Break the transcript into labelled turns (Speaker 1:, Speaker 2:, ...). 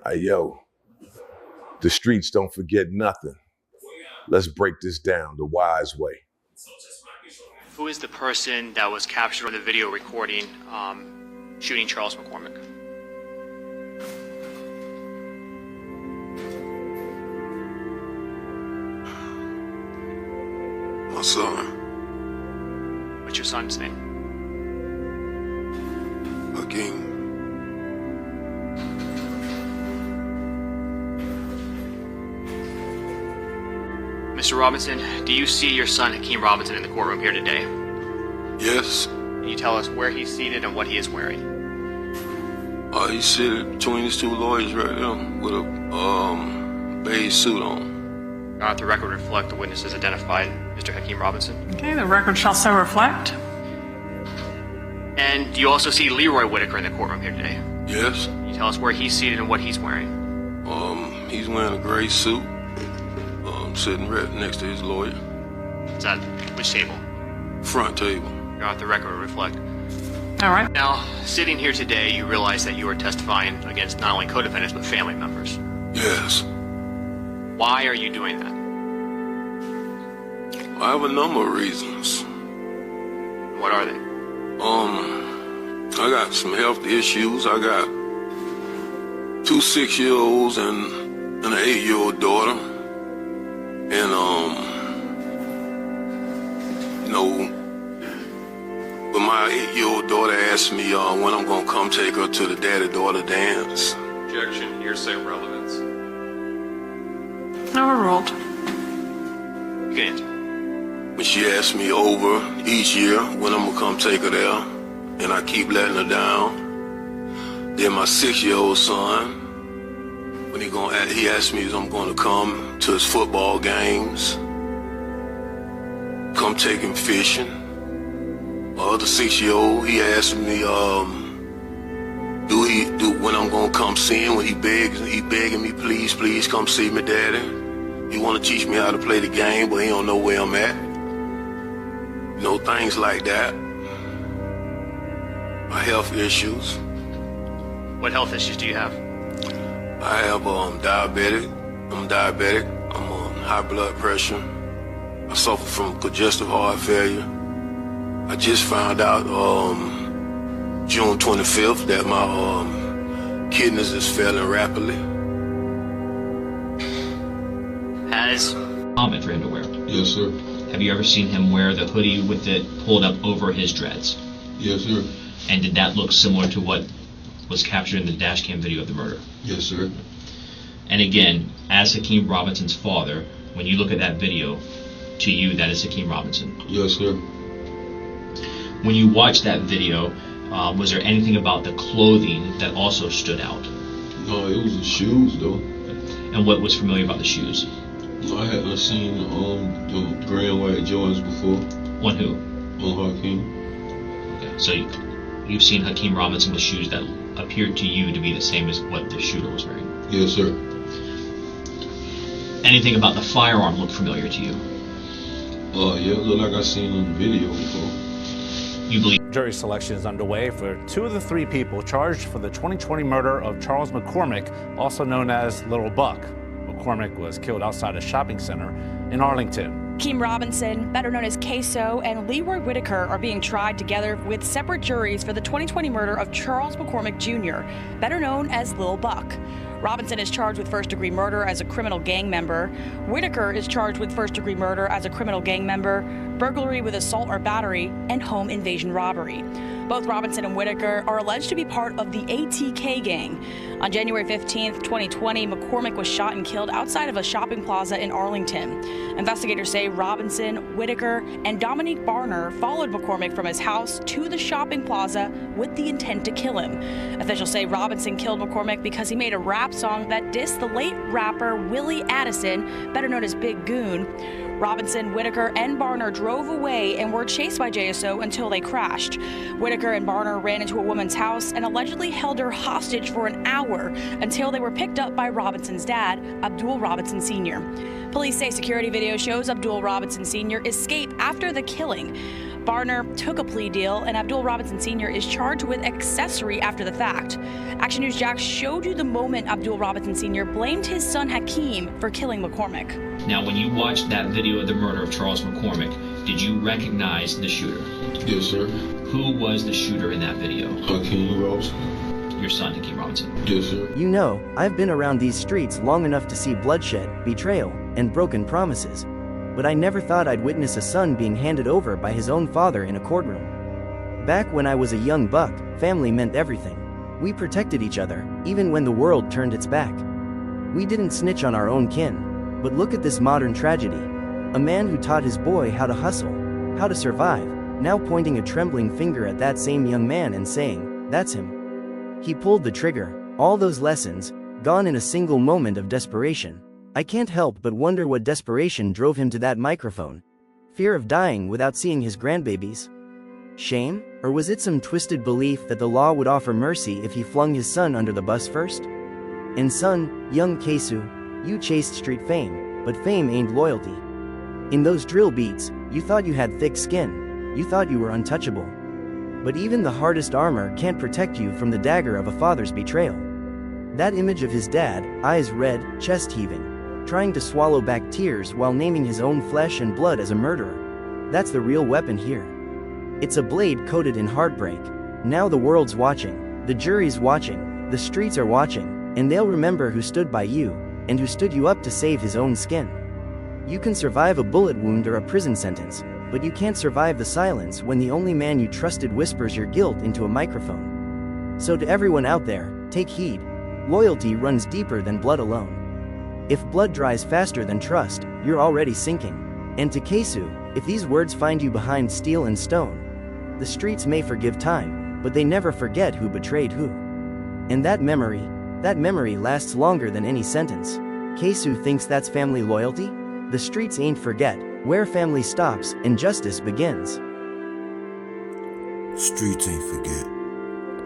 Speaker 1: Hey, yo, the streets don't forget nothing. Let's break this down the wise way.
Speaker 2: Who is the person that was captured on the video recording shooting Charles McCormick?
Speaker 3: My son.
Speaker 2: What's your son's name?
Speaker 3: Hakeem.
Speaker 2: Mr. Robinson, do you see your son Hakeem Robinson in the courtroom here today?
Speaker 3: Yes.
Speaker 2: Can you tell us where he's seated and what he is wearing?
Speaker 3: He's seated between these two lawyers right there with a beige suit on.
Speaker 2: The record reflect the witnesses identified Mr. Hakeem Robinson.
Speaker 4: Okay, the record shall so reflect.
Speaker 2: And do you also see Leroy Whitaker in the courtroom here today?
Speaker 3: Yes.
Speaker 2: Can you tell us where he's seated and what he's wearing?
Speaker 3: He's wearing a gray suit, sitting right next to his lawyer.
Speaker 2: Is that which table?
Speaker 3: Front table.
Speaker 2: The record reflect.
Speaker 4: All right.
Speaker 2: Now, sitting here today, you realize that you are testifying against not only co-defendants but family members.
Speaker 3: Yes.
Speaker 2: Why are you doing that?
Speaker 3: I have a number of reasons.
Speaker 2: What are they?
Speaker 3: I got some health issues. I got 2 6-year-olds and an 8-year-old daughter. And, but my 8-year-old daughter asked me when I'm gonna come take her to the daddy-daughter dance.
Speaker 5: Objection, hearsay relevance.
Speaker 4: Overruled.
Speaker 2: You can answer.
Speaker 3: When she asked me over each year when I'm gonna come take her there, and I keep letting her down. Then my 6-year-old son, when he asked me if I'm gonna come to his football games, come take him fishing. My other 6-year-old, he asked me, when I'm gonna come see him, when he begging me, please come see me, daddy. He wanna teach me how to play the game, but he don't know where I'm at. You know, things like that. My health issues.
Speaker 2: What health issues do you have?
Speaker 3: I have diabetic. I'm diabetic. I'm on high blood pressure. I suffer from congestive heart failure. I just found out June 25th that my kidneys is failing rapidly.
Speaker 2: Has
Speaker 6: helmet for him to wear?
Speaker 3: Yes, sir.
Speaker 6: Have you ever seen him wear the hoodie with it pulled up over his dreads?
Speaker 3: Yes, sir.
Speaker 6: And did that look similar to what was captured in the dash cam video of the murder?
Speaker 3: Yes, sir.
Speaker 6: And again, as Hakeem Robinson's father, when you look at that video, to you, that is Hakeem Robinson.
Speaker 3: Yes, sir.
Speaker 6: When you watched that video, was there anything about the clothing that also stood out?
Speaker 7: No, it was the shoes, though.
Speaker 6: And what was familiar about the shoes?
Speaker 7: I hadn't seen the gray and white Jordans before.
Speaker 6: On who?
Speaker 7: On Hakeem.
Speaker 6: Okay, so you've seen Hakeem Robinson with shoes that appeared to you to be the same as what the shooter was wearing?
Speaker 7: Yes, sir.
Speaker 6: Anything about the firearm look familiar to you?
Speaker 7: Yeah, it looked like I seen on the video before.
Speaker 6: You believe?
Speaker 8: Jury selection is underway for 2 of the 3 people charged for the 2020 murder of Charles McCormick, also known as Lil Buck. McCormick was killed outside a shopping center in Arlington.
Speaker 9: Hakeem Robinson, better known as Ksoo, and Leroy Whitaker are being tried together with separate juries for the 2020 murder of Charles McCormick Jr., better known as Lil Buck. Robinson is charged with first-degree murder as a criminal gang member. Whitaker is charged with first-degree murder as a criminal gang member, burglary with assault or battery, and home invasion robbery. Both Robinson and Whitaker are alleged to be part of the ATK gang. On January 15th, 2020, McCormick was shot and killed outside of a shopping plaza in Arlington. Investigators say Robinson, Whitaker, and Dominique Barner followed McCormick from his house to the shopping plaza with the intent to kill him. Officials say Robinson killed McCormick because he made a rap song that dissed the late rapper Willie Addison, better known as Big Goon. Robinson, Whitaker, and Barner drove away and were chased by JSO until they crashed. Whitaker and Barner ran into a woman's house and allegedly held her hostage for an hour until they were picked up by Robinson's dad, Abdul Robinson Sr. Police say security video shows Abdul Robinson Sr. escape after the killing. Barner took a plea deal, and Abdul Robinson Sr. is charged with accessory after the fact. Action News Jax showed you the moment Abdul Robinson Sr. blamed his son Hakeem for killing McCormick.
Speaker 6: Now, when you watched that video of the murder of Charles McCormick, did you recognize the shooter?
Speaker 7: Yes, sir.
Speaker 6: Who was the shooter in that video?
Speaker 7: Hakeem Robinson.
Speaker 6: Your son, Hakeem Robinson.
Speaker 7: Yes, sir.
Speaker 10: You know, I've been around these streets long enough to see bloodshed, betrayal, and broken promises. But I never thought I'd witness a son being handed over by his own father in a courtroom. Back when I was a young buck, family meant everything. We protected each other, even when the world turned its back. We didn't snitch on our own kin. But look at this modern tragedy. A man who taught his boy how to hustle, how to survive, now pointing a trembling finger at that same young man and saying, "That's him." He pulled the trigger, all those lessons, gone in a single moment of desperation. I can't help but wonder what desperation drove him to that microphone. Fear of dying without seeing his grandbabies? Shame? Or was it some twisted belief that the law would offer mercy if he flung his son under the bus first? And son, young Ksoo, you chased street fame, but fame ain't loyalty. In those drill beats, you thought you had thick skin, you thought you were untouchable. But even the hardest armor can't protect you from the dagger of a father's betrayal. That image of his dad, eyes red, chest heaving, trying to swallow back tears while naming his own flesh and blood as a murderer. That's the real weapon here. It's a blade coated in heartbreak. Now the world's watching, the jury's watching, the streets are watching, and they'll remember who stood by you, and who stood you up to save his own skin. You can survive a bullet wound or a prison sentence, but you can't survive the silence when the only man you trusted whispers your guilt into a microphone. So to everyone out there, take heed. Loyalty runs deeper than blood alone. If blood dries faster than trust, you're already sinking. And to Ksoo, if these words find you behind steel and stone, the streets may forgive time, but they never forget who betrayed who. And that memory lasts longer than any sentence. Ksoo thinks that's family loyalty? The streets ain't forget, where family stops and justice begins.
Speaker 11: Streets ain't forget.